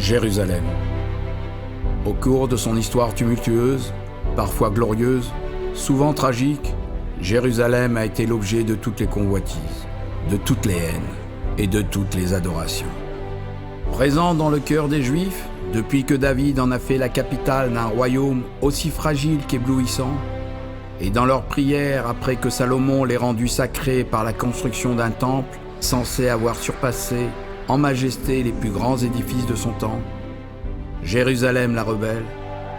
Jérusalem. Au cours de son histoire tumultueuse, parfois glorieuse, souvent tragique, Jérusalem a été l'objet de toutes les convoitises, de toutes les haines et de toutes les adorations. Présent dans le cœur des Juifs, depuis que David en a fait la capitale d'un royaume aussi fragile qu'éblouissant, et dans leurs prières après que Salomon l'ait rendu sacré par la construction d'un temple censé avoir surpassé en majesté les plus grands édifices de son temps, Jérusalem la rebelle,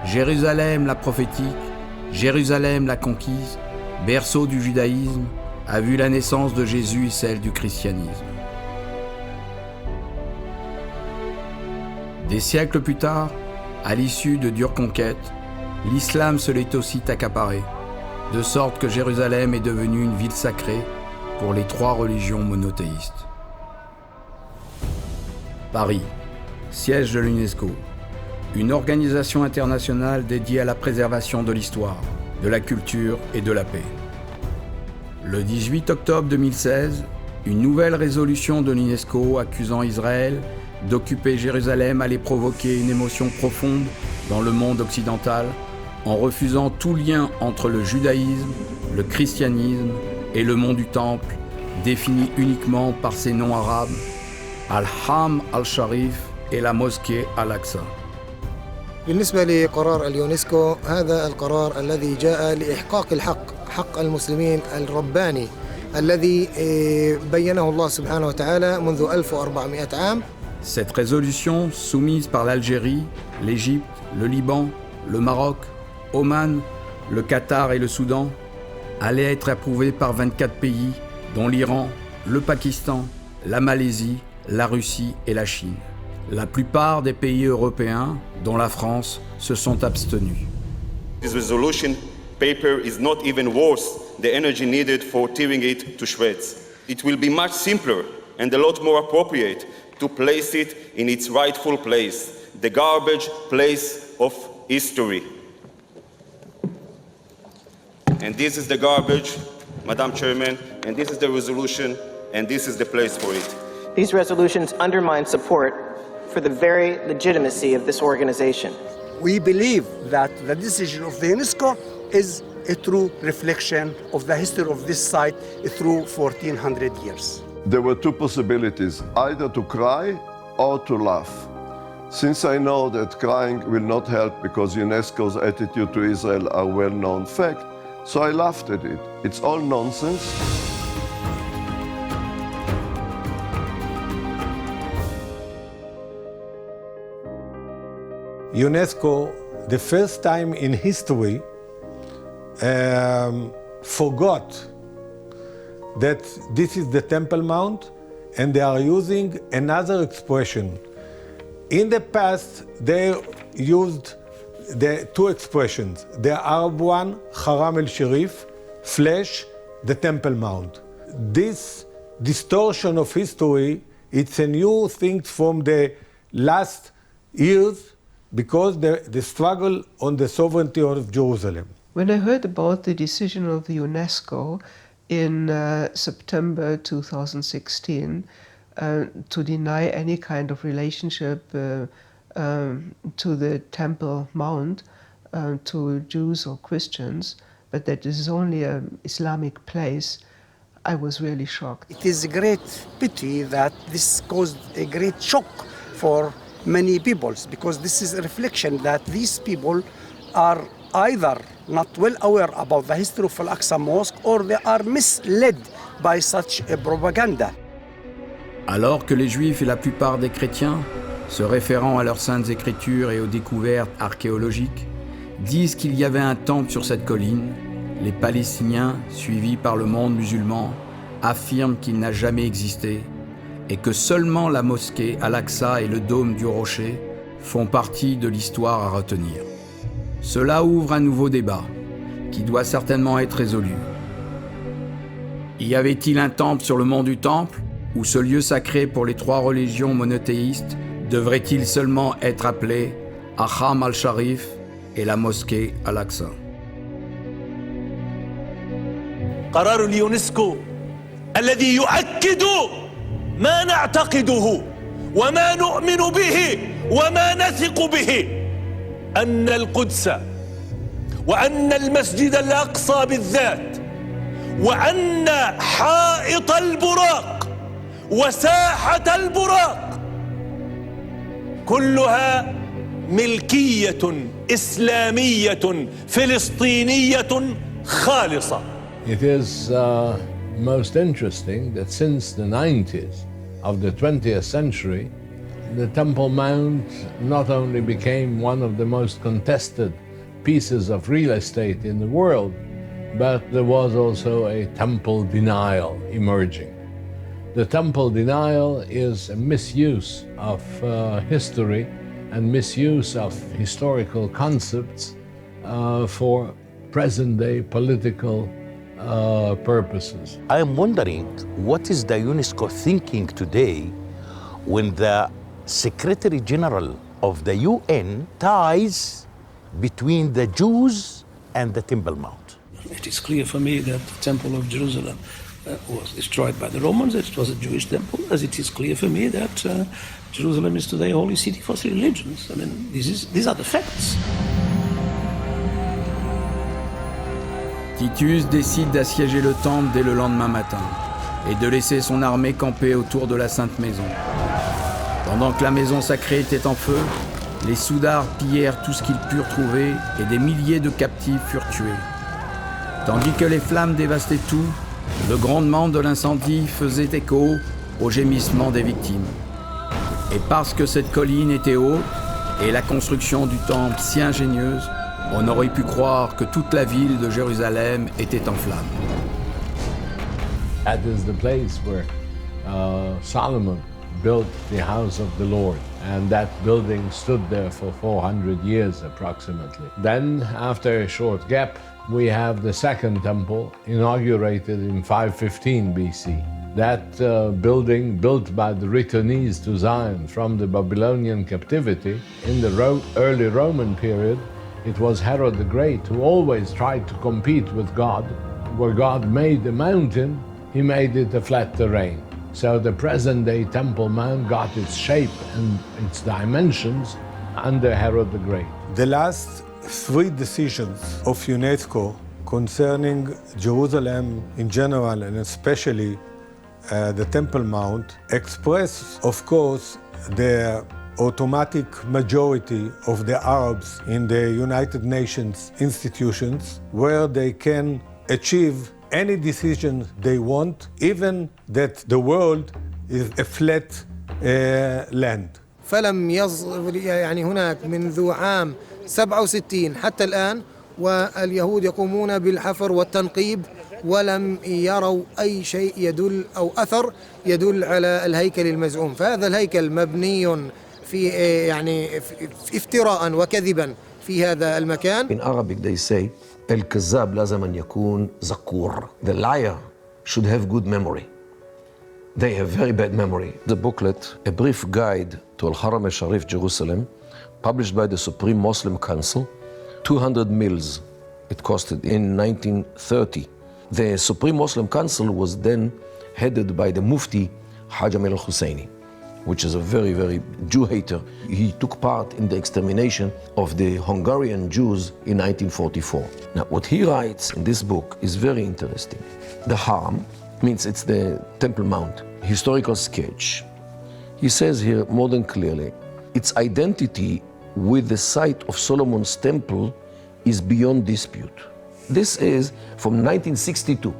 Jérusalem la prophétique, Jérusalem la conquise, berceau du judaïsme, a vu la naissance de Jésus et celle du christianisme. Des siècles plus tard, à l'issue de dures conquêtes, l'islam se l'est aussi accaparé, de sorte que Jérusalem est devenue une ville sacrée pour les trois religions monothéistes. Paris, siège de l'UNESCO, une organisation internationale dédiée à la préservation de l'histoire, de la culture et de la paix. Le 18 octobre 2016, une nouvelle résolution de l'UNESCO accusant Israël d'occuper Jérusalem allait provoquer une émotion profonde dans le monde occidental en refusant tout lien entre le judaïsme, le christianisme et le mont du Temple, défini uniquement par ses noms arabes, Al-Ham al-Sharif et la mosquée Al-Aqsa. بالنسبة لقرار اليونسكو هذا القرار الذي جاء لإحقاق الحق حق المسلمين الرباني الذي بينه الله سبحانه وتعالى منذ 1400 عام. Cette résolution, soumise par l'Algérie, l'Égypte, le Liban, le Maroc, Oman, le Qatar et le Soudan, allait être approuvée par 24 pays, dont l'Iran, le Pakistan, la Malaisie, la Russie et la Chine. La plupart des pays européens, dont la France, se sont abstenus. This resolution paper is not even worth the energy needed for tearing it to shreds. It will be much simpler and a lot more appropriate to place it in its rightful place, the garbage place of history. And this is the garbage, Madam Chairman, and this is the resolution, and this is the place for it. These resolutions undermine support for the very legitimacy of this organization. We believe that the decision of the UNESCO is a true reflection of the history of this site through 1400 years. There were two possibilities, either to cry or to laugh. Since I know that crying will not help because UNESCO's attitude to Israel are well-known fact, so I laughed at it. It's all nonsense. UNESCO, the first time in history, forgot that this is the Temple Mount, and they are using another expression. In the past, they used the two expressions. The Arab one, Haram el-Sharif, flesh, the Temple Mount. This distortion of history, it's a new thing from the last years because the struggle on the sovereignty of Jerusalem. When I heard about the decision of the UNESCO in September 2016 to deny any kind of relationship to the Temple Mount to Jews or Christians, but that this is only an Islamic place, I was really shocked. It is a great pity that this caused a great shock for many peoples, because this is a reflection that these people are either not well aware about the history of Al-Aqsa Mosque or they are misled by such a propaganda. Alors que les Juifs et la plupart des chrétiens, se référant à leurs saintes écritures et aux découvertes archéologiques, disent qu'il y avait un temple sur cette colline, les Palestiniens, suivis par le monde musulman, affirment qu'il n'a jamais existé et que seulement la mosquée Al-Aqsa et le dôme du rocher font partie de l'histoire à retenir. Cela ouvre un nouveau débat, qui doit certainement être résolu. Y avait-il un temple sur le mont du Temple, ou ce lieu sacré pour les trois religions monothéistes devrait-il seulement être appelé Al-Ham al-Sharif et la mosquée Al-Aqsa? قرار اليونسكو الذي يؤكد ما نعتقده وما نؤمن به وما نثق به أن القدس وأن المسجد الأقصى بالذات وأن حائط البراق وساحة البراق كلها ملكية إسلامية فلسطينية خالصة. It is most interesting that since the 90s of the 20th century, the Temple Mount not only became one of the most contested pieces of real estate in the world, but there was also a temple denial emerging. The temple denial is a misuse of history and misuse of historical concepts for present-day political purposes. I am wondering, what is the UNESCO thinking today when the Secretary General of the UN ties between the Jews and the Temple Mount? It is clear for me that the Temple of Jerusalem was destroyed by the Romans, that it was a Jewish temple, as it is clear for me that Jerusalem is today a holy city for three religions. I mean, these are the facts. Titus décide d'assiéger le temple dès le lendemain matin et de laisser son armée camper autour de la Sainte Maison. Pendant que la maison sacrée était en feu, les soudards pillèrent tout ce qu'ils purent trouver et des milliers de captifs furent tués. Tandis que les flammes dévastaient tout, le grondement de l'incendie faisait écho au gémissement des victimes. Et parce que cette colline était haute et la construction du temple si ingénieuse, on aurait pu croire que toute la ville de Jérusalem était en flammes. That is the place where Solomon built the house of the Lord, and that building stood there for 400 years approximately. Then, after a short gap, we have the second temple inaugurated in 515 BC. That building, built by the returnees to Zion from the Babylonian captivity in the early Roman period, it was Herod the Great who always tried to compete with God. Where God made the mountain, he made it a flat terrain. So the present-day Temple Mount got its shape and its dimensions under Herod the Great. The last three decisions of UNESCO concerning Jerusalem in general and especially the Temple Mount express, of course, the automatic majority of the Arabs in the United Nations institutions, where they can achieve any decision they want, even that the world is a flat land. فلم يعني هناك منذ عام 67 حتى الآن واليهود يقومون بالحفر والتنقيب ولم يروا أي شيء يدل أو أثر يدل على الهيكل المزعوم. فهذا الهيكل مبني في يعني افتراء وكذبا في هذا المكان. In Arabic they say الكذاب لازم أن يكون ذكور. The liar should have good memory. They have very bad memory. The booklet, A Brief Guide to Al-Haram al-Sharif, Jerusalem, published by the Supreme Muslim Council, 200 mils it costed in 1930. The Supreme Muslim Council was then headed by the Mufti Haj Amir al-Husseini, which is a very, very Jew hater. He took part in the extermination of the Hungarian Jews in 1944. Now, what he writes in this book is very interesting. The Haram means it's the Temple Mount, historical sketch. He says here more than clearly, its identity with the site of Solomon's temple is beyond dispute. This is from 1962,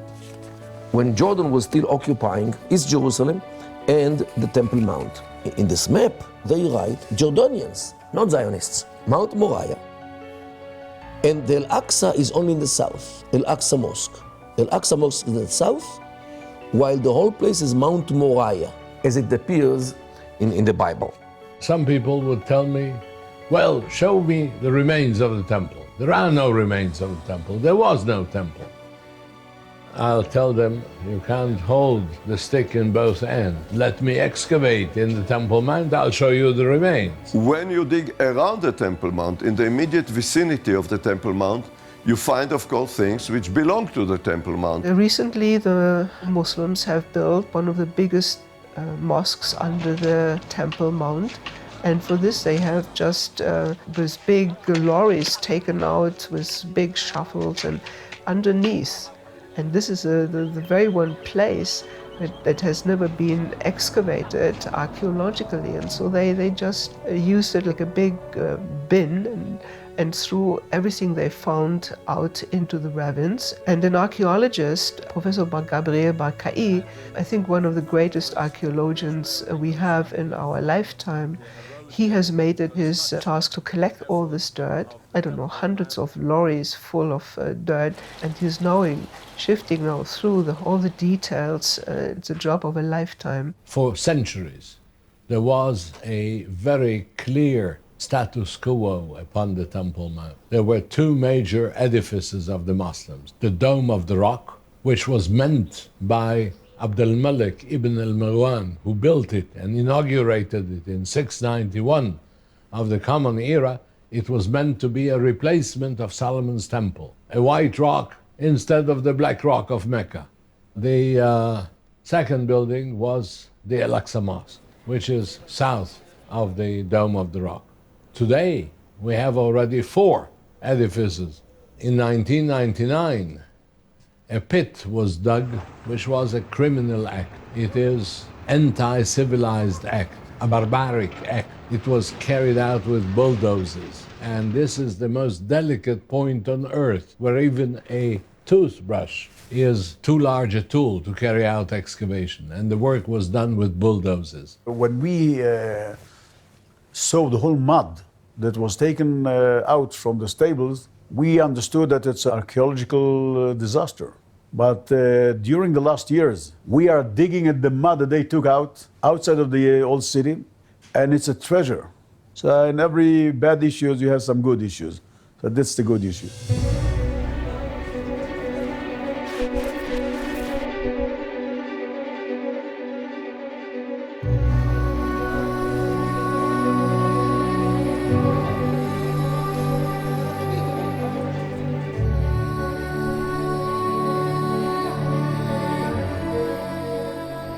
when Jordan was still occupying East Jerusalem and the Temple Mount. In this map, they write Jordanians, not Zionists, Mount Moriah. And the Al-Aqsa is only in the south, Al-Aqsa Mosque. Al-Aqsa Mosque is in the south, while the whole place is Mount Moriah, as it appears in the Bible. Some people would tell me, well, show me the remains of the temple. There are no remains of the temple. There was no temple. I'll tell them, you can't hold the stick in both ends. Let me excavate in the Temple Mount, I'll show you the remains. When you dig around the Temple Mount, in the immediate vicinity of the Temple Mount, you find, of course, things which belong to the Temple Mount. Recently, the Muslims have built one of the biggest mosques under the Temple Mount, And for this, they have just these big lorries taken out with big shovels and underneath. And this is the very one place that has never been excavated archaeologically. And so they just used it like a big bin and threw everything they found out into the ravines. And an archaeologist, Professor Gabriel Barkai, I think one of the greatest archaeologians we have in our lifetime, he has made it his task to collect all this dirt. I don't know, hundreds of lorries full of dirt, and he's now shifting now through all the details. It's a job of a lifetime. For centuries, there was a very clear status quo upon the Temple Mount. There were two major edifices of the Muslims. The Dome of the Rock, which was meant by Abd al-Malik ibn al-Marwan, who built it and inaugurated it in 691 of the Common Era. It was meant to be a replacement of Solomon's Temple, a white rock instead of the black rock of Mecca. The second building was the Al-Aqsa Mosque, which is south of the Dome of the Rock. Today, we have already 4 edifices. In 1999, a pit was dug, which was a criminal act. It is anti-civilized act, a barbaric act. It was carried out with bulldozers. And this is the most delicate point on earth, where even a toothbrush is too large a tool to carry out excavation. And the work was done with bulldozers. When we saw the whole mud that was taken out from the stables, we understood that it's an archaeological disaster. But during the last years, we are digging at the mud that they took out outside of the old city, and it's a treasure. So in every bad issue, you have some good issues. So that's the good issue.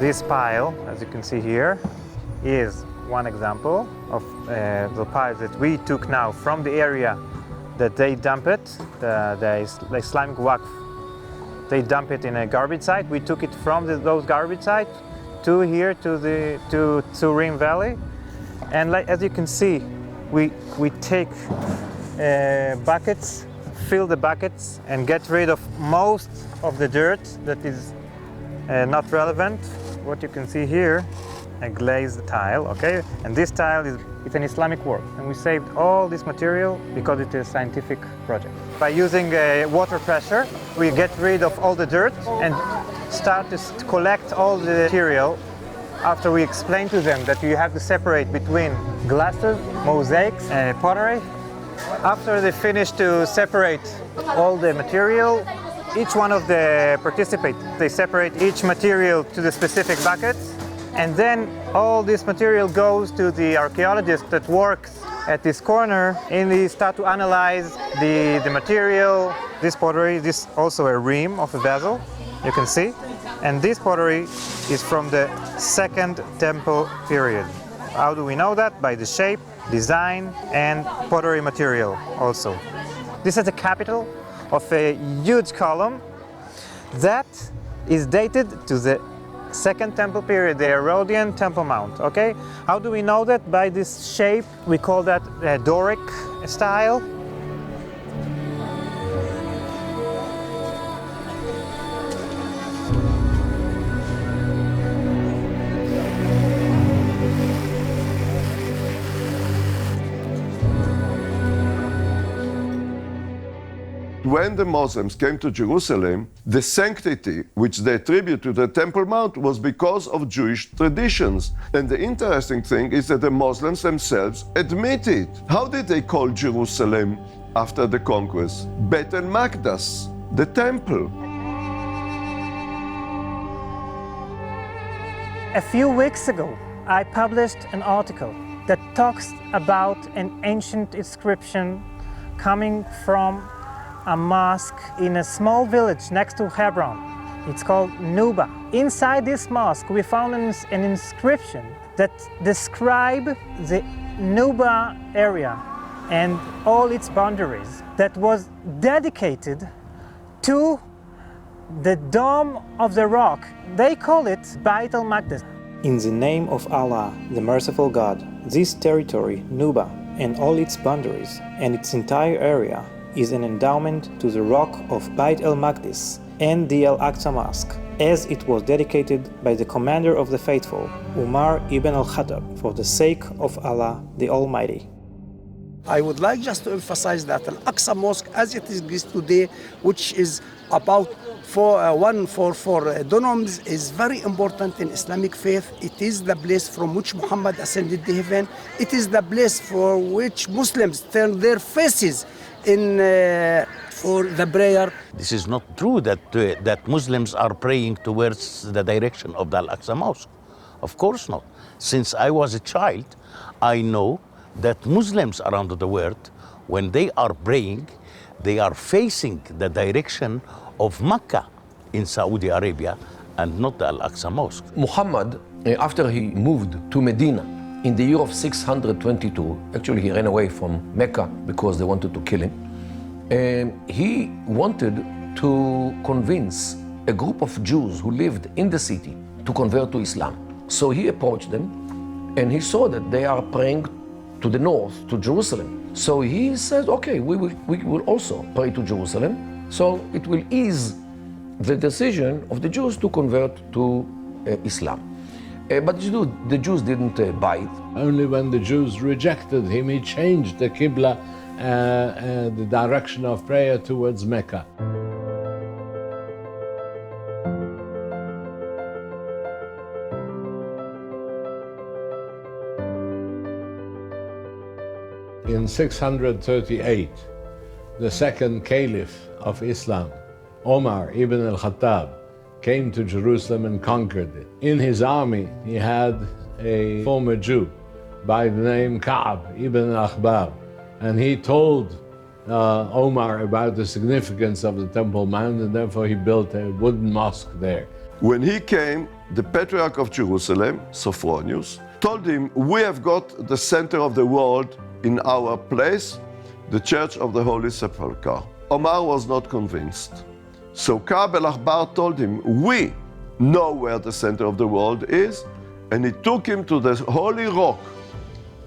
This pile, as you can see here, is one example of the piles that we took now from the area that they dump it, the Islamic Waqf. They dump it in a garbage site. We took it from those garbage sites to here, to Rim Valley. And as you can see, we take buckets, fill the buckets, and get rid of most of the dirt that is not relevant. What you can see here, a glazed tile, okay? And this tile it's an Islamic work, and we saved all this material because it is a scientific project. By using water pressure, we get rid of all the dirt and start to collect all the material after we explain to them that you have to separate between glasses, mosaics, pottery. After they finish to separate all the material, each one of the participants, they separate each material to the specific buckets, and then all this material goes to the archaeologist that works at this corner, and they start to analyze the material. This pottery, this also a rim of a vessel, you can see, and this pottery is from the Second Temple period. How do we know that? By the shape, design, and pottery material also. This is the capital of a huge column that is dated to the Second Temple period, the Herodian Temple Mount, okay? How do we know that? By this shape, we call that Doric style. When the Muslims came to Jerusalem, the sanctity which they attribute to the Temple Mount was because of Jewish traditions. And the interesting thing is that the Muslims themselves admit it. How did they call Jerusalem after the conquest? Bet el-Maqdas, the temple. A few weeks ago, I published an article that talks about an ancient inscription coming from a mosque in a small village next to Hebron. It's called Nuba. Inside this mosque, we found an inscription that describes the Nuba area and all its boundaries that was dedicated to the Dome of the Rock. They call it Beit al-Maqdis. In the name of Allah, the merciful God, this territory, Nuba, and all its boundaries and its entire area is an endowment to the Rock of Beit al-Maqdis and the Al-Aqsa Mosque, as it was dedicated by the commander of the faithful, Umar ibn al-Khattab, for the sake of Allah the Almighty. I would like just to emphasize that Al-Aqsa Mosque, as it exists today, which is about 144 denoms, is very important in Islamic faith. It is the place from which Muhammad ascended to heaven. It is the place for which Muslims turn their faces in for the prayer. This is not true that Muslims are praying towards the direction of the Al-Aqsa Mosque. Of course not. Since I was a child, I know that Muslims around the world, when they are praying, they are facing the direction of Mecca in Saudi Arabia and not the Al-Aqsa Mosque. Muhammad, after he moved to Medina in the year of 622, actually he ran away from Mecca because they wanted to kill him, and he wanted to convince a group of Jews who lived in the city to convert to Islam. So he approached them and he saw that they are praying to the north, to Jerusalem. So he said, okay, we will also pray to Jerusalem. So it will ease the decision of the Jews to convert to Islam. But the Jews didn't buy it. Only when the Jews rejected him, he changed the Qibla, the direction of prayer towards Mecca. In 638, the second caliph of Islam, Omar ibn al-Khattab, came to Jerusalem and conquered it. In his army, he had a former Jew by the name Ka'b ibn al-Akhbar, and he told Omar about the significance of the Temple Mount, and therefore he built a wooden mosque there. When he came, the Patriarch of Jerusalem, Sophronius, told him, we have got the center of the world in our place, the Church of the Holy Sepulchre. Omar was not convinced. So Ka'b al-Akhbar told him, we know where the center of the world is, and he took him to the Holy Rock,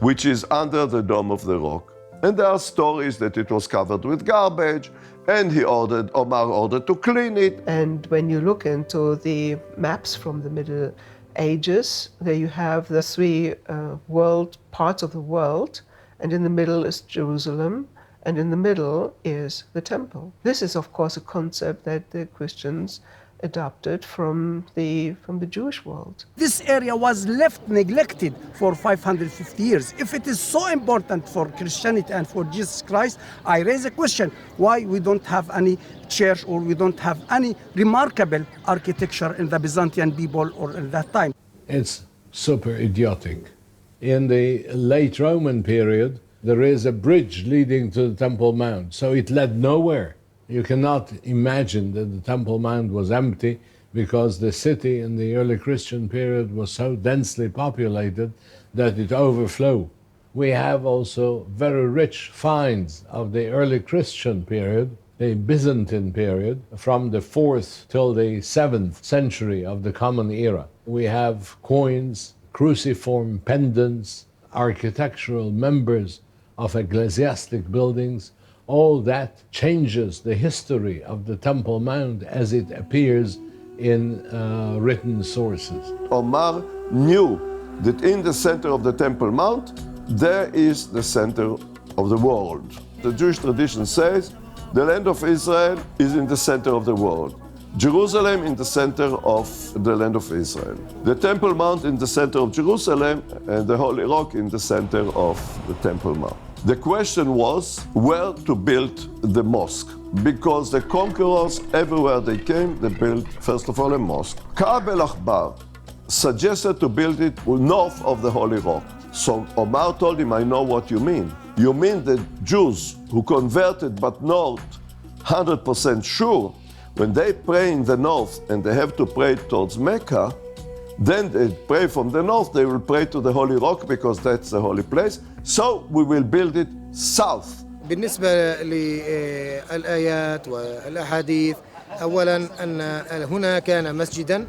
which is under the Dome of the Rock. And there are stories that it was covered with garbage, and Omar ordered to clean it. And when you look into the maps from the Middle Ages, there you have the three parts of the world, and in the middle is Jerusalem, and in the middle is the temple. This is, of course, a concept that the Christians adopted from the Jewish world. This area was left neglected for 550 years. If it is so important for Christianity and for Jesus Christ, I raise a question, why we don't have any church or we don't have any remarkable architecture in the Byzantine people or in that time? It's super idiotic. In the late Roman period, there is a bridge leading to the Temple Mount, so it led nowhere. You cannot imagine that the Temple Mount was empty because the city in the early Christian period was so densely populated that it overflowed. We have also very rich finds of the early Christian period, the Byzantine period, from the 4th till the 7th century of the Common Era. We have coins, cruciform pendants, architectural members of ecclesiastic buildings. All that changes the history of the Temple Mount as it appears in written sources. Omar knew that in the center of the Temple Mount, there is the center of the world. The Jewish tradition says the land of Israel is in the center of the world. Jerusalem in the center of the land of Israel. The Temple Mount in the center of Jerusalem, and the Holy Rock in the center of the Temple Mount. The question was where to build the mosque, because the conquerors, everywhere they came, they built, first of all, a mosque. Ka'b al-Akhbar suggested to build it north of the Holy Rock. So Omar told him, I know what you mean. You mean the Jews who converted but not 100% sure, when they pray in the north and they have to pray towards Mecca, Then they pray from the north, they will pray to the Holy Rock because that's the holy place. So we will build it south. بالنسبة للآيات والأحاديث، أولا أن هنا كان مسجدا،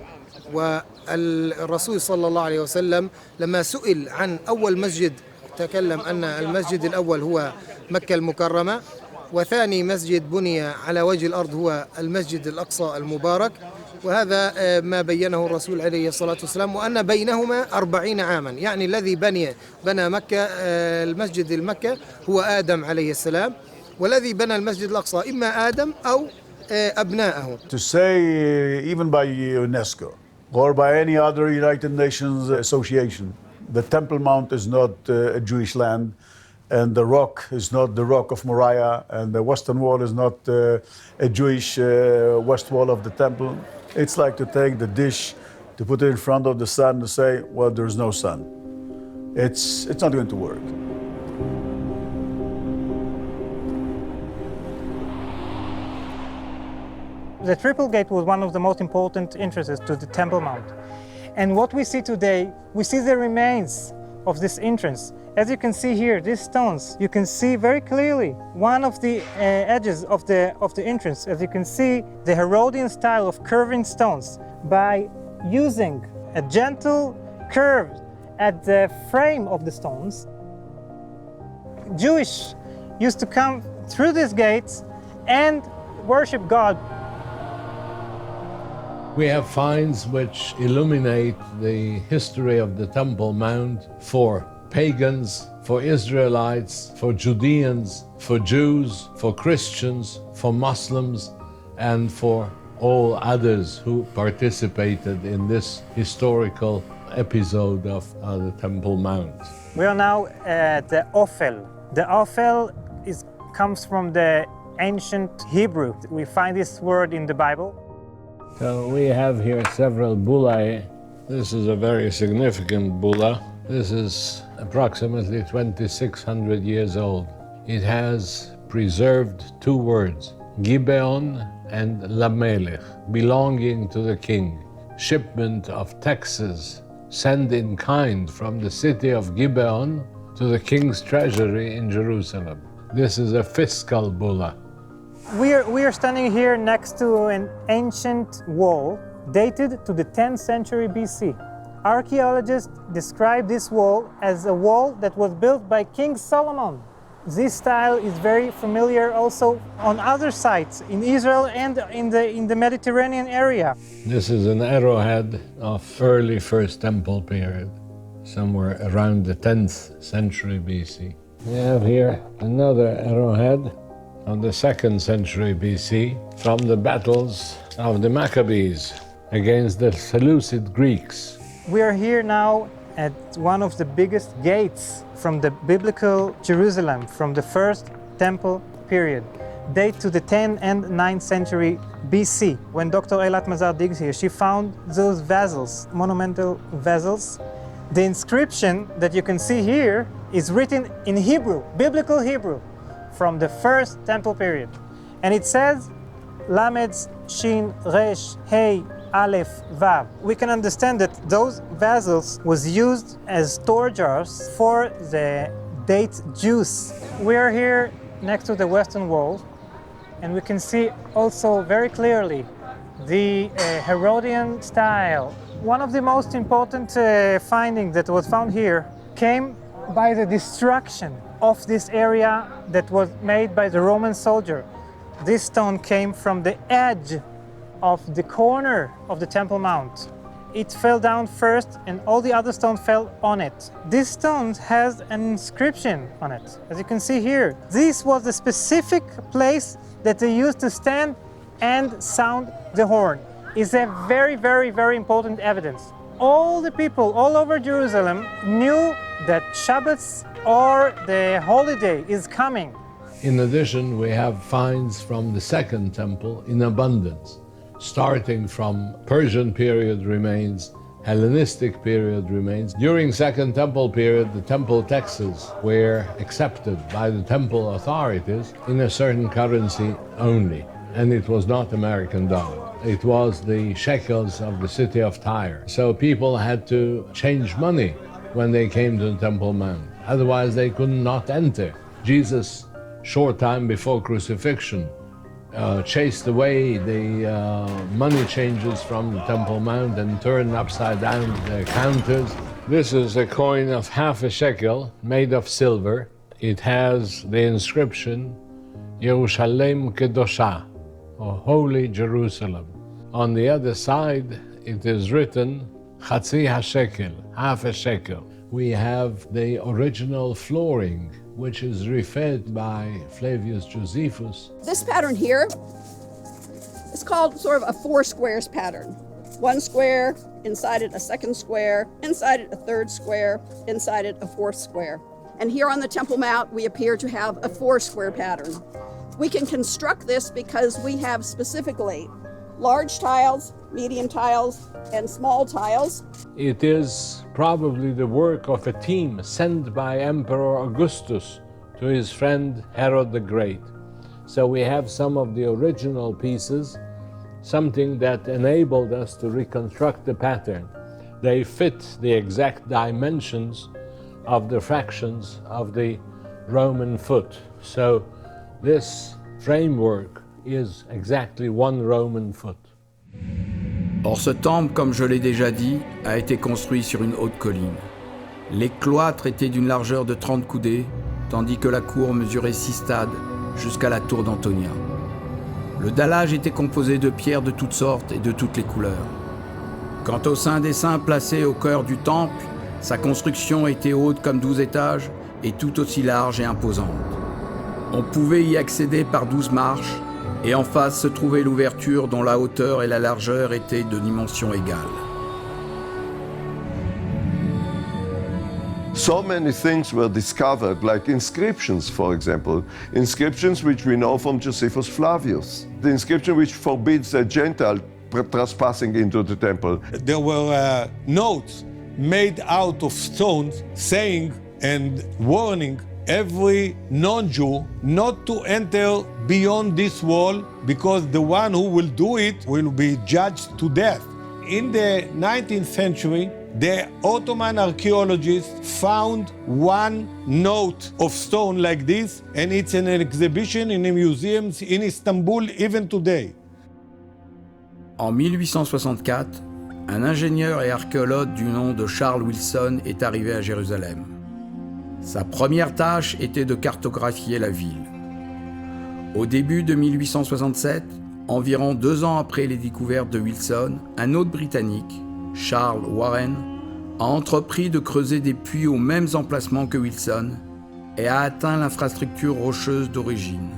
والرسول صلى الله عليه وسلم لما سئل عن أول مسجد تكلم أن المسجد الأول هو مكة المكرمة، وثاني مسجد بني على وجه الأرض هو المسجد الأقصى المبارك، وهذا ما بينه الرسول عليه الصلاة والسلام، وأن بينهما 40 عاما، يعني الذي بنى مكة المسجد المكة هو آدم عليه السلام، والذي بنى المسجد الأقصى إما آدم أو أبناءه. To say even by UNESCO or by any other United Nations association, the Temple Mount is not a Jewish land, and the rock is not the rock of Moriah, and the Western Wall is not a Jewish west wall of the temple. It's like to take the dish, to put it in front of the sun, to say, well, there's no sun. It's not going to work. The Triple Gate was one of the most important entrances to the Temple Mount. And what we see today, we see the remains of this entrance. As you can see here, these stones, you can see very clearly one of the edges of the entrance. As you can see, the Herodian style of curving stones by using a gentle curve at the frame of the stones. Jewish used to come through these gates and worship God. We have finds which illuminate the history of the Temple Mount for pagans, for Israelites, for Judeans, for Jews, for Christians, for Muslims, and for all others who participated in this historical episode of the Temple Mount. We are now at the Ophel. The Ophel comes from the ancient Hebrew. We find this word in the Bible. So we have here several bullae. This is a very significant bulla. This is approximately 2,600 years old. It has preserved two words, Gibeon and Lamelech, belonging to the king. Shipment of taxes sent in kind from the city of Gibeon to the king's treasury in Jerusalem. This is a fiscal bulla. We are standing here next to an ancient wall dated to the 10th century BC. Archaeologists describe this wall as a wall that was built by King Solomon. This style is very familiar also on other sites in Israel and in the Mediterranean area. This is an arrowhead of early First Temple period, somewhere around the 10th century BC. We have here another arrowhead of the 2nd century BC from the battles of the Maccabees against the Seleucid Greeks. We are here now at one of the biggest gates from the biblical Jerusalem, from the First Temple period, date to the 10th and 9th century BC. When Dr. Eilat Mazar digs here, she found those vessels, monumental vessels. The inscription that you can see here is written in Hebrew, biblical Hebrew, from the First Temple period. And it says, Lamed, Shin, Resh, Hey, Aleph, Vav. We can understand that those vessels was used as store jars for the date juice. We are here next to the Western Wall, and we can see also very clearly the Herodian style. One of the most important findings that was found here came by the destruction of this area that was made by the Roman soldier. This stone came from the edge of the corner of the Temple Mount. It fell down first and all the other stones fell on it. This stone has an inscription on it, as you can see here. This was the specific place that they used to stand and sound the horn. It's a very, very, very important evidence. All the people all over Jerusalem knew that Shabbats or the holiday is coming. In addition, we have finds from the Second Temple in abundance, starting from Persian period remains, Hellenistic period remains. During Second Temple period, the temple taxes were accepted by the temple authorities in a certain currency only, and it was not American dollar. It was the shekels of the city of Tyre. So people had to change money when they came to the Temple Mount. Otherwise, they could not enter. Jesus, short time before crucifixion, chased away the money changers from the Temple Mount and turned upside down their counters. This is a coin of half a shekel made of silver. It has the inscription, Yerushalem Kedosha, or Holy Jerusalem. On the other side, it is written, Chatzi HaShekel, half a shekel. We have the original flooring, which is referred by Flavius Josephus. This pattern here is called sort of a four squares pattern. One square, inside it a second square, inside it a third square, inside it a fourth square. And here on the Temple Mount, we appear to have a four square pattern. We can construct this because we have specifically large tiles, medium tiles, and small tiles. It is probably the work of a team sent by Emperor Augustus to his friend Herod the Great. So we have some of the original pieces, something that enabled us to reconstruct the pattern. They fit the exact dimensions of the fractions of the Roman foot. So this framework is exactly one Roman foot. Or ce temple, comme je l'ai déjà dit, a été construit sur une haute colline. Les cloîtres étaient d'une largeur de 30 coudées, tandis que la cour mesurait 6 stades jusqu'à la tour d'Antonia. Le dallage était composé de pierres de toutes sortes et de toutes les couleurs. Quant au Saint des Saints placé au cœur du temple, sa construction était haute comme 12 étages et tout aussi large et imposante. On pouvait y accéder par 12 marches, et en face se trouvait l'ouverture dont la hauteur et la largeur étaient de dimensions égales. So many things were discovered, like inscriptions, for example. Inscriptions which we know from Josephus Flavius. The inscription which forbids a Gentile trespassing into the temple. There were notes made out of stones saying and warning every non-Jew not to enter beyond this wall, because the one who will do it will be judged to death. In the 19th century, the Ottoman archaeologists found one note of stone like this, and it's in an exhibition in the museums in Istanbul even today. En 1864, un ingénieur et archéologue du nom de Charles Wilson est arrivé à Jérusalem. Sa première tâche était de cartographier la ville. Au début de 1867, environ 2 ans après les découvertes de Wilson, un autre Britannique, Charles Warren, a entrepris de creuser des puits aux mêmes emplacements que Wilson et a atteint l'infrastructure rocheuse d'origine.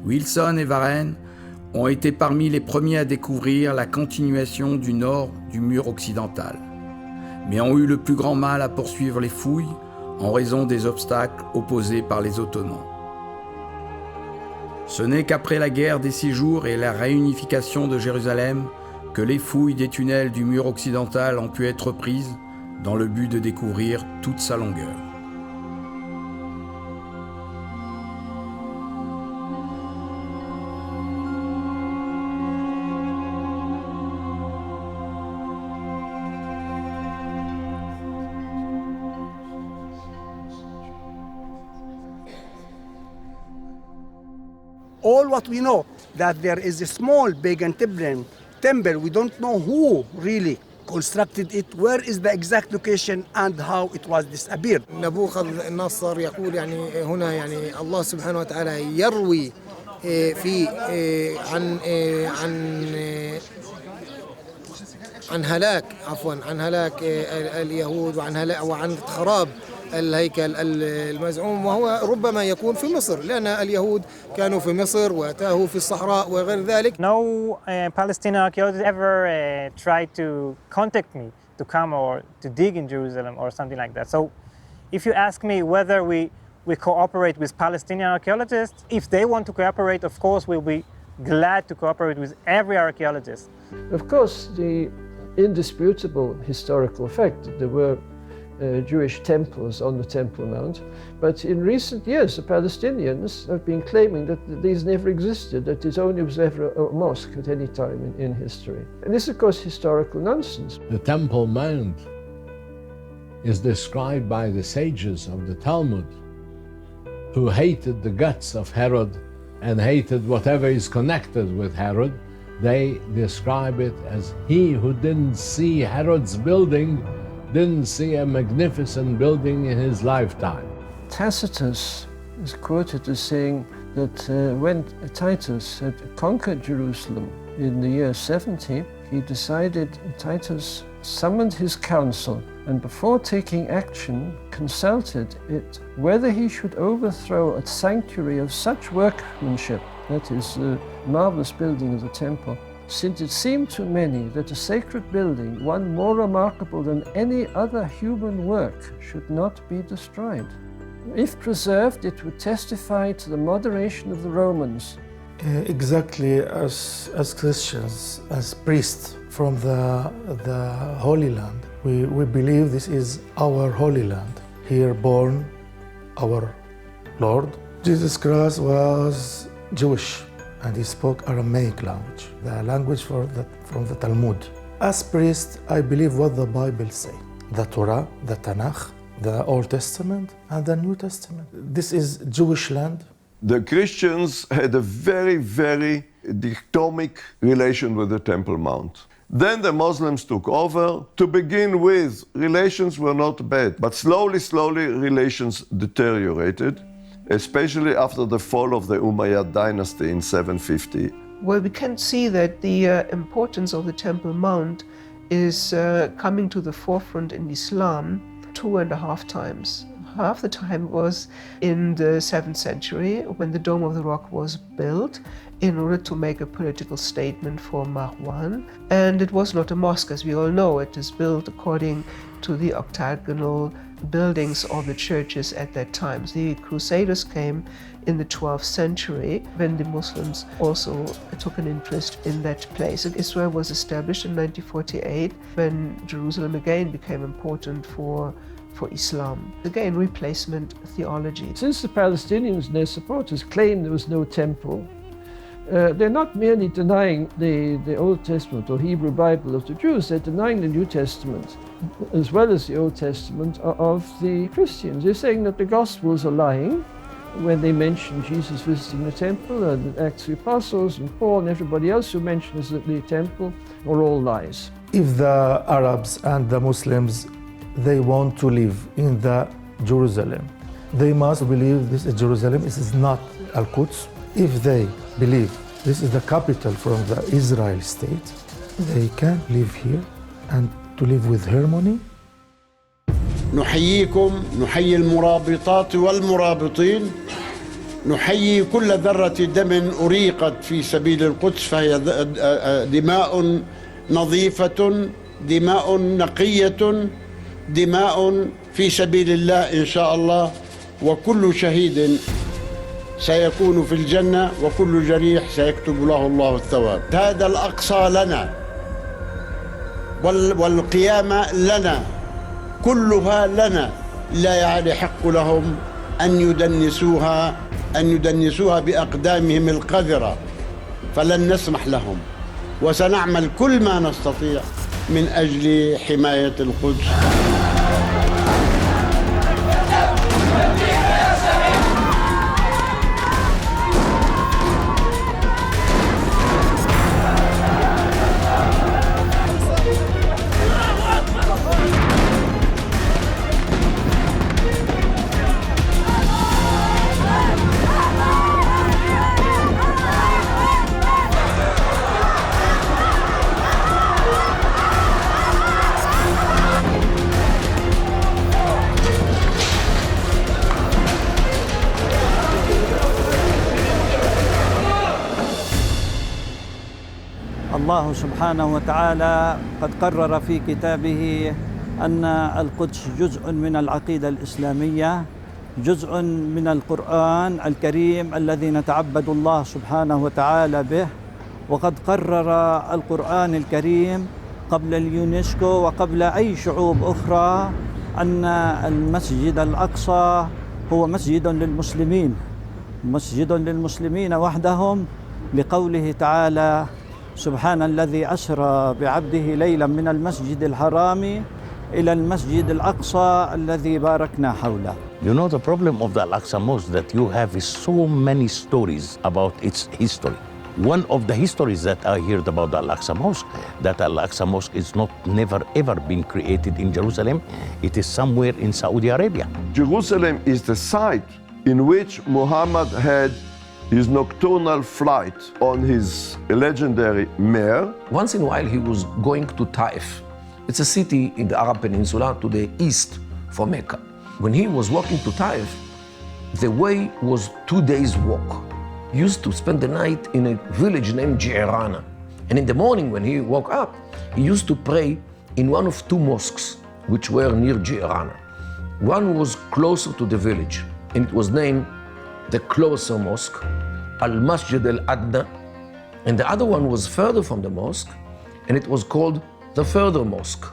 Wilson et Warren ont été parmi les premiers à découvrir la continuation du nord du mur occidental, mais ont eu le plus grand mal à poursuivre les fouilles en raison des obstacles opposés par les Ottomans. Ce n'est qu'après la guerre des 6 jours et la réunification de Jérusalem que les fouilles des tunnels du mur occidental ont pu être prises dans le but de découvrir toute sa longueur. All what we know, that there is a small pagan temple, we don't know who really constructed it, where is the exact location and how it was disappeared. نبوخذ النصر يقول يعني هنا يعني الله سبحانه وتعالى يروي في عن هلاك عن هلاك اليهود وعن خراب الهيكل المزعوم، وهو ربما يكون في مصر لأن اليهود كانوا في مصر وتاهوا في الصحراء وغير ذلك. No Palestinian archaeologist ever tried to contact me to come or to dig in Jerusalem or something like that. So if you ask me whether we cooperate with Palestinian archaeologists, if they want to cooperate, of course we'll be glad to cooperate with every archaeologist. Of course, the indisputable historical fact, there were Jewish temples on the Temple Mount. But in recent years, the Palestinians have been claiming that these never existed, that it only was ever a mosque at any time in history. And this is, of course, historical nonsense. The Temple Mount is described by the sages of the Talmud, who hated the guts of Herod and hated whatever is connected with Herod. They describe it as he who didn't see Herod's building didn't see a magnificent building in his lifetime. Tacitus is quoted as saying that when Titus had conquered Jerusalem in the year 70, he decided, Titus summoned his council and before taking action consulted it whether he should overthrow a sanctuary of such workmanship, that is the marvelous building of the temple, since it seemed to many that a sacred building, one more remarkable than any other human work, should not be destroyed. If preserved, it would testify to the moderation of the Romans. Exactly as Christians, as priests from the Holy Land, we believe this is our Holy Land. Here born our Lord. Jesus Christ was Jewish, and he spoke Aramaic language, the language from the Talmud. As priest, I believe what the Bible says. The Torah, the Tanakh, the Old Testament, and the New Testament. This is Jewish land. The Christians had a very, very dichotomic relation with the Temple Mount. Then the Muslims took over. To begin with, relations were not bad, but slowly, relations deteriorated, especially after the fall of the Umayyad dynasty in 750. Well, we can see that the importance of the Temple Mount is coming to the forefront in Islam 2.5 times. Half the time was in the 7th century when the Dome of the Rock was built in order to make a political statement for Marwan. And it was not a mosque, as we all know. It is built according to the octagonal buildings of the churches at that time. The Crusaders came in the 12th century when the Muslims also took an interest in that place. Israel was established in 1948 when Jerusalem again became important for Islam. Again, replacement theology. Since the Palestinians and their supporters claim there was no temple, they're not merely denying the Old Testament or Hebrew Bible of the Jews, they're denying the New Testament as well as the Old Testament of the Christians. They're saying that the Gospels are lying when they mention Jesus visiting the temple, and Acts of the Apostles and Paul and everybody else who mentions the temple are all lies. If the Arabs and the Muslims, they want to live in the Jerusalem, they must believe this is Jerusalem, this is not Al-Quds. If they believe this is the capital from the Israel state, they can live here and to live with harmony. نحييكم، نحيي المرابطات والمرابطين، نحيي كل ذرة دم أريقت في سبيل القدس، فهي دماء نظيفة، دماء نقية، دماء في سبيل الله إن شاء الله، وكل شهيد سيكون في الجنة وكل جريح سيكتب له الله الثواب. هذا الأقصى لنا والقيامة لنا، كلها لنا، لا يحق لهم أن يدنسوها بأقدامهم القذرة، فلن نسمح لهم، وسنعمل كل ما نستطيع من أجل حماية القدس. الله سبحانه وتعالى قد قرر في كتابه أن القدس جزء من العقيدة الإسلامية، جزء من القرآن الكريم الذي نتعبد الله سبحانه وتعالى به. وقد قرر القرآن الكريم قبل اليونسكو وقبل أي شعوب أخرى أن المسجد الأقصى هو مسجد للمسلمين، مسجد للمسلمين وحدهم، لقوله تعالى: سبحان الذي أسرى بعبده ليلا من المسجد الحرام إلى المسجد الأقصى الذي باركنا حوله. You know, the problem of the Al-Aqsa Mosque that you have is so many stories about its history. One of the histories that I heard about the Al-Aqsa Mosque, that Al-Aqsa Mosque is never ever been created in Jerusalem. It is somewhere in Saudi Arabia. Jerusalem is the site in which Muhammad had his nocturnal flight on his legendary mare. Once in a while he was going to Taif. It's a city in the Arab Peninsula to the east from Mecca. When he was walking to Taif, the way was 2 days' walk. He used to spend the night in a village named Ji'rana. And in the morning when he woke up, he used to pray in one of 2 mosques which were near Ji'rana. One was closer to the village, and it was named the closer mosque, Al-Masjid al-Adna, and the other one was further from the mosque, and it was called the further mosque,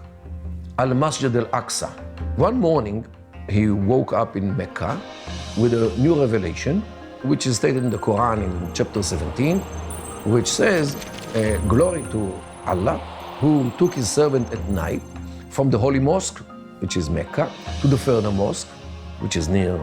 Al-Masjid al-Aqsa. One morning, he woke up in Mecca with a new revelation, which is stated in the Quran in chapter 17, which says, glory to Allah, who took his servant at night from the holy mosque, which is Mecca, to the further mosque, which is near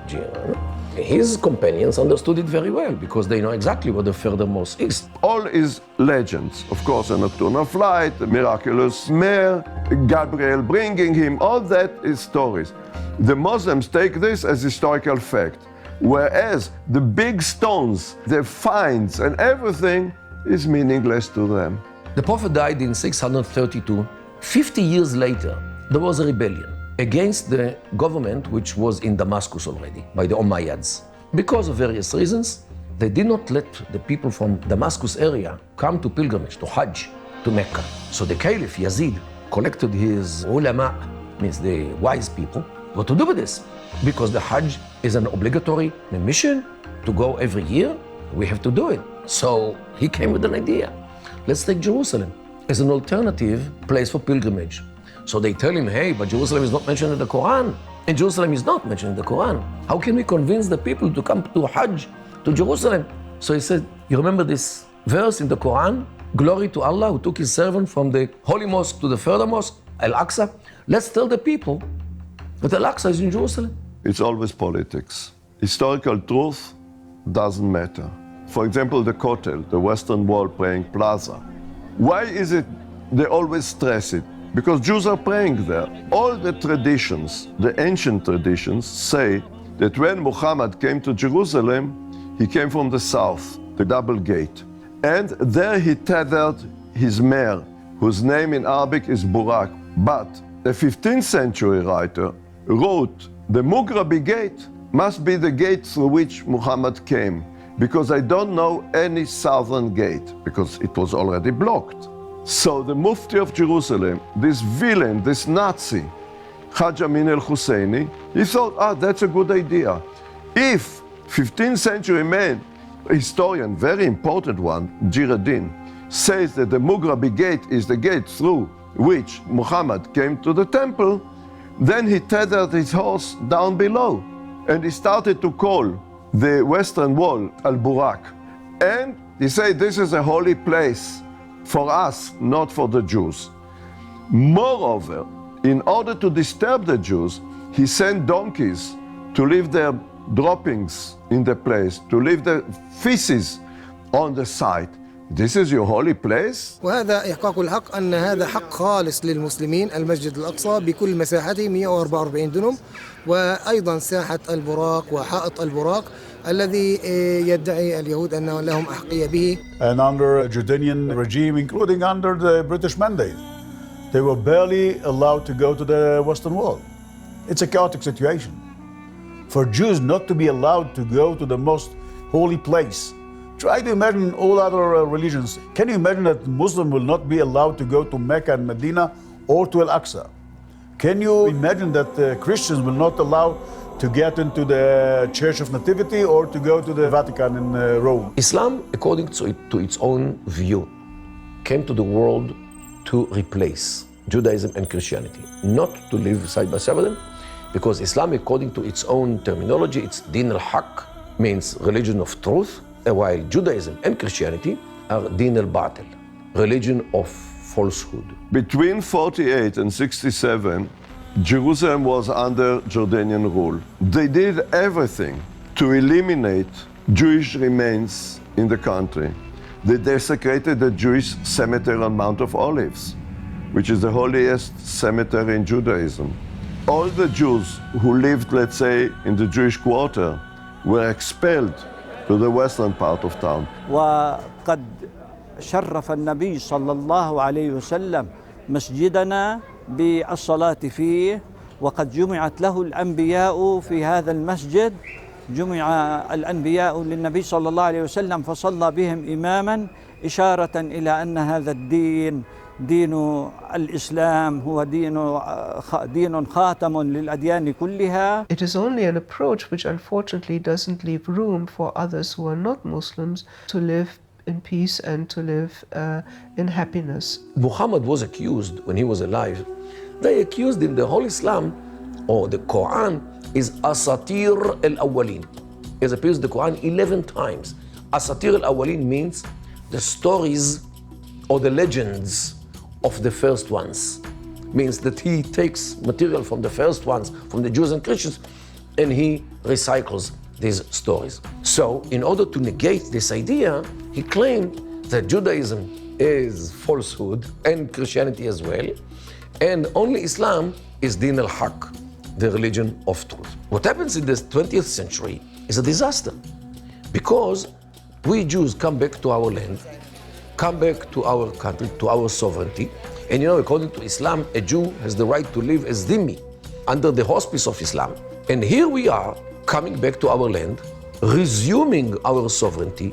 Jiran. His companions understood it very well because they know exactly what the further mosque is. All is legends. Of course, a nocturnal flight, a miraculous mare, Gabriel bringing him, all that is stories. The Muslims take this as historical fact, whereas the big stones, the finds and everything is meaningless to them. The Prophet died in 632. 50 years later, there was a rebellion against the government which was in Damascus already by the Umayyads. Because of various reasons, they did not let the people from Damascus area come to pilgrimage, to Hajj, to Mecca. So the Caliph Yazid collected his ulama, means the wise people, what to do with this? Because the Hajj is an obligatory mission to go every year, we have to do it. So he came with an idea. Let's take Jerusalem as an alternative place for pilgrimage. So they tell him, hey, but Jerusalem is not mentioned in the Quran. And Jerusalem is not mentioned in the Quran. How can we convince the people to come to Hajj, to Jerusalem? So he said, you remember this verse in the Quran? Glory to Allah who took his servant from the holy mosque to the further mosque, Al-Aqsa. Let's tell the people that Al-Aqsa is in Jerusalem. It's always politics. Historical truth doesn't matter. For example, the Kotel, the Western Wall praying plaza. Why is it they always stress it? Because Jews are praying there. All the traditions, the ancient traditions, say that when Muhammad came to Jerusalem, he came from the south, the double gate. And there he tethered his mare, whose name in Arabic is Burak. But a 15th century writer wrote, the Mughrabi gate must be the gate through which Muhammad came, because I don't know any southern gate, because it was already blocked. So the Mufti of Jerusalem, this villain, this Nazi, Hajj Amin al-Husseini, he thought, that's a good idea. If 15th century man, historian, very important one, Giradin, says that the Mughrabi gate is the gate through which Muhammad came to the temple, then he tethered his horse down below and he started to call the western wall Al-Burak. And he said, this is a holy place for us, not for the Jews. Moreover, in order to disturb the Jews, he sent donkeys to leave their droppings in the place, to leave the feces on the site. This is your holy place? وهذا إحقاق الحق أن هذا حق خالص للمسلمين المسجد الأقصى بكل مساحته 144 دنم وأيضا ساحة البراق وحائط البراق الذي يدعي اليهود أن لهم أحقية به. And under a Jordanian regime, including under the British mandate, they were barely allowed to go to the Western Wall. It's a chaotic situation. For Jews not to be allowed to go to the most holy place. Try to imagine all other religions. Can you imagine that Muslim will not be allowed to go to Mecca and Medina or to Al-Aqsa? Can you imagine that Christians will not allow to get into the Church of Nativity or to go to the Vatican in Rome? Islam, according to its own view, came to the world to replace Judaism and Christianity, not to live side by side with them, because Islam, according to its own terminology, it's din al-haq, means religion of truth, while Judaism and Christianity are din al-batil, religion of falsehood. Between 48 and 67, Jerusalem was under Jordanian rule. They did everything to eliminate Jewish remains in the country. They desecrated the Jewish cemetery on Mount of Olives, which is the holiest cemetery in Judaism. All the Jews who lived, let's say, in the Jewish quarter were expelled to the western part of town. وقد شرف النبي صلى الله عليه وسلم مسجدنا بالصلاة فيه، وقد جمعت له الأنبياء في هذا المسجد. جمع الأنبياء للنبي صلى الله عليه وسلم فصلى بهم إماما، إشارة إلى أن هذا الدين دين الإسلام هو دين خاتم للأديان كلها. It is only an approach which unfortunately doesn't leave room for others who are not Muslims to live in peace and to live in happiness. Muhammad was accused when he was alive. They accused him, the whole Islam or the Quran is Asatir al-Awwalin. It appears in the Quran 11 times. Asatir al-Awwalin means the stories or the legends of the first ones. Means that he takes material from the first ones, from the Jews and Christians, and he recycles these stories. So in order to negate this idea, he claimed that Judaism is falsehood and Christianity as well, and only Islam is din al-haq, the religion of truth. What happens in the 20th century is a disaster, because we Jews come back to our land, come back to our country, to our sovereignty, and you know, according to Islam, a Jew has the right to live as dhimmi, under the auspice of Islam. And here we are, coming back to our land, resuming our sovereignty,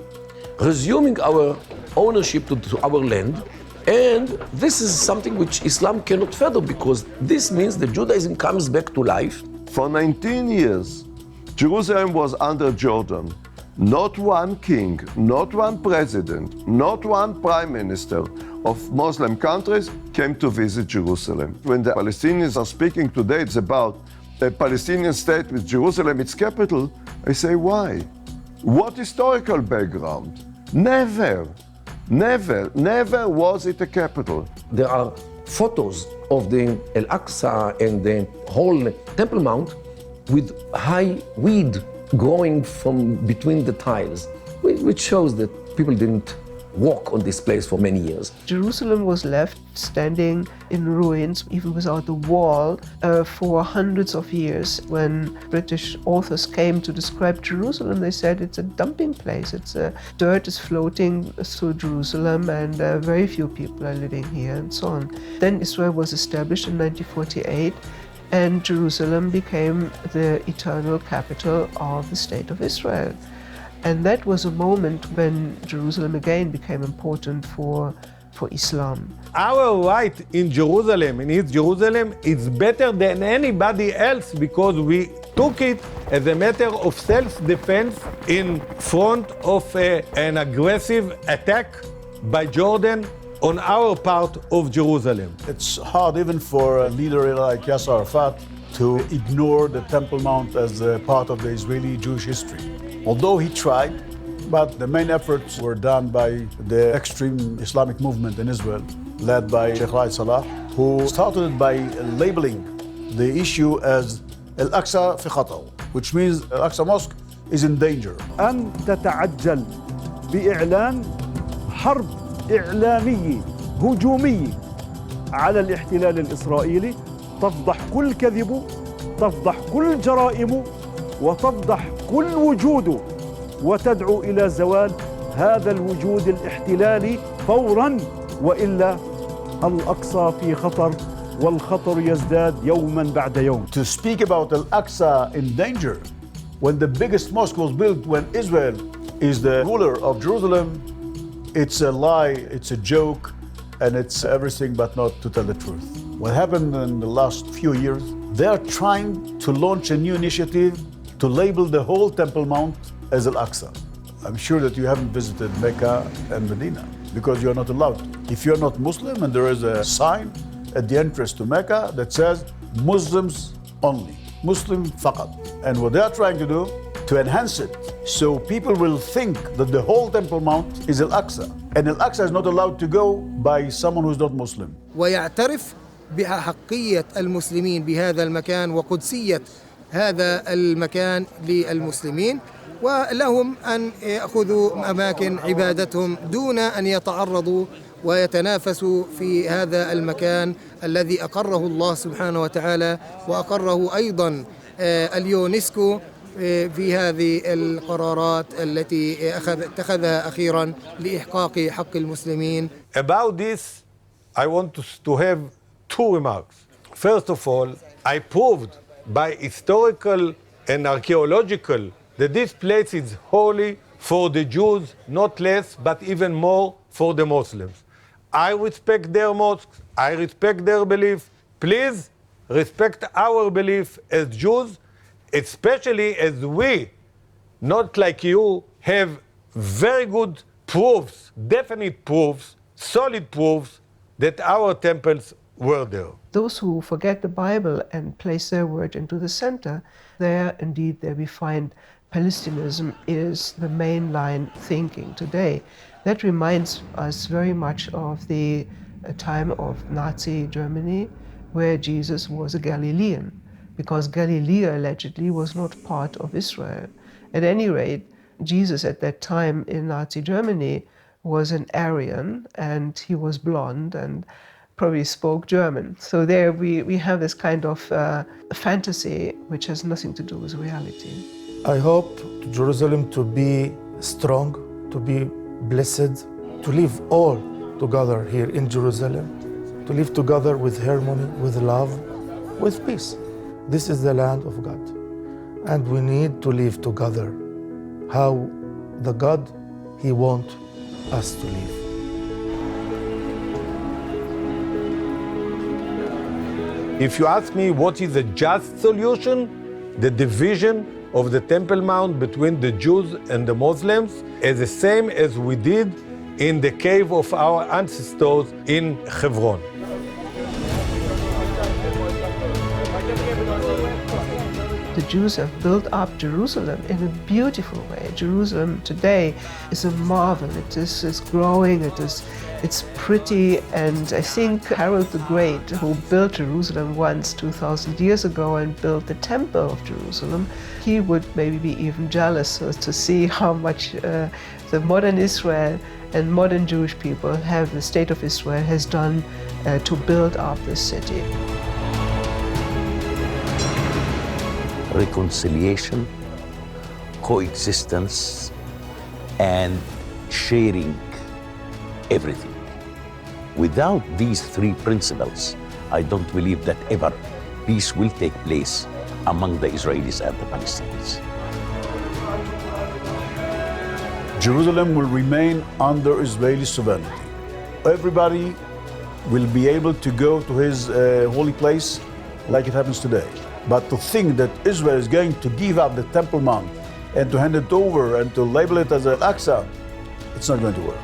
resuming our ownership to our land, and this is something which Islam cannot fathom, because this means that Judaism comes back to life. For 19 years, Jerusalem was under Jordan. Not one king, not one president, not one prime minister of Muslim countries came to visit Jerusalem. When the Palestinians are speaking today, it's about a Palestinian state with Jerusalem, its capital. I say, why? What historical background? Never was it a capital. There are photos of the Al-Aqsa and the whole Temple Mount with high weed growing from between the tiles, which shows that people didn't walk on this place for many years. Jerusalem was left standing in ruins, even without the wall, for hundreds of years. When British authors came to describe Jerusalem, they said it's a dumping place. Dirt is floating through Jerusalem, and very few people are living here, and so on. Then Israel was established in 1948, and Jerusalem became the eternal capital of the State of Israel. And that was a moment when Jerusalem again became important for Islam. Our right in Jerusalem, in East Jerusalem, is better than anybody else, because we took it as a matter of self-defense in front of an aggressive attack by Jordan on our part of Jerusalem. It's hard even for a leader like Yasser Arafat to ignore the Temple Mount as a part of the Israeli Jewish history. Although he tried, but the main efforts were done by the extreme Islamic movement in Israel, led by Sheikh Raed Salah, who started by labeling the issue as Al-Aqsa fi Khata, which means Al-Aqsa Mosque is in danger. أن تتعجل بإعلان حرب إعلامي هجومي على الاحتلال الإسرائيلي تفضح كل كذبه، تفضح كل جرائمه، وتفضح كل وجوده، وتدعو إلى زوال هذا الوجود الاحتلالي فوراً، وإلا الأقصى في خطر والخطر يزداد يوماً بعد يوم. To speak about Al-Aqsa in danger, when the biggest mosque was built when Israel is the ruler of Jerusalem, it's a lie, it's a joke, and it's everything but not to tell the truth. What happened in the last few years, they are trying to launch a new initiative to label the whole Temple Mount as Al-Aqsa. I'm sure that you haven't visited Mecca and Medina because you're not allowed to. If you're not Muslim and there is a sign at the entrance to Mecca that says Muslims only, Muslim faqat. And what they are trying to do, to enhance it, so people will think that the whole Temple Mount is Al-Aqsa. And Al-Aqsa is not allowed to go by someone who's not Muslim. ويعترف بأحقية المسلمين بهذا المكان وقدسية هذا المكان للمسلمين، ولهم أن يأخذوا أماكن عبادتهم دون أن يتعرضوا ويتنافسوا في هذا المكان الذي أقره الله سبحانه وتعالى وأقره أيضا اليونسكو في هذه القرارات التي اتخذها أخيرا لإحقاق حق المسلمين. About this, I want to have two remarks. First of all, I proved by historical and archaeological that this place is holy for the Jews, not less, but even more for the Muslims. I respect their mosques, I respect their belief. Please respect our belief as Jews, especially as we, not like you, have very good proofs, definite proofs, solid proofs that our temples were there. Those who forget the Bible and place their word into the center, there we find Palestinianism is the mainline thinking today. That reminds us very much of the time of Nazi Germany, where Jesus was a Galilean, because Galilee allegedly was not part of Israel. At any rate, Jesus at that time in Nazi Germany was an Aryan, and he was blonde and probably spoke German. So there we have this kind of fantasy which has nothing to do with reality. I hope Jerusalem to be strong, to be blessed, to live all together here in Jerusalem, to live together with harmony, with love, with peace. This is the land of God, and we need to live together how the God He wants us to live. If you ask me what is a just solution, the division of the Temple Mount between the Jews and the Muslims is the same as we did in the cave of our ancestors in Hebron. The Jews have built up Jerusalem in a beautiful way. Jerusalem today is a marvel. It's growing, it's pretty, and I think Herod the Great, who built Jerusalem once 2,000 years ago and built the Temple of Jerusalem, he would maybe be even jealous to see how much the modern Israel and modern Jewish people have, the state of Israel has done to build up this city. Reconciliation, coexistence, and sharing everything. Without these three principles, I don't believe that ever peace will take place among the Israelis and the Palestinians. Jerusalem will remain under Israeli sovereignty. Everybody will be able to go to his holy place like it happens today. But to think that Israel is going to give up the Temple Mount and to hand it over and to label it as Al-Aqsa, it's not going to work.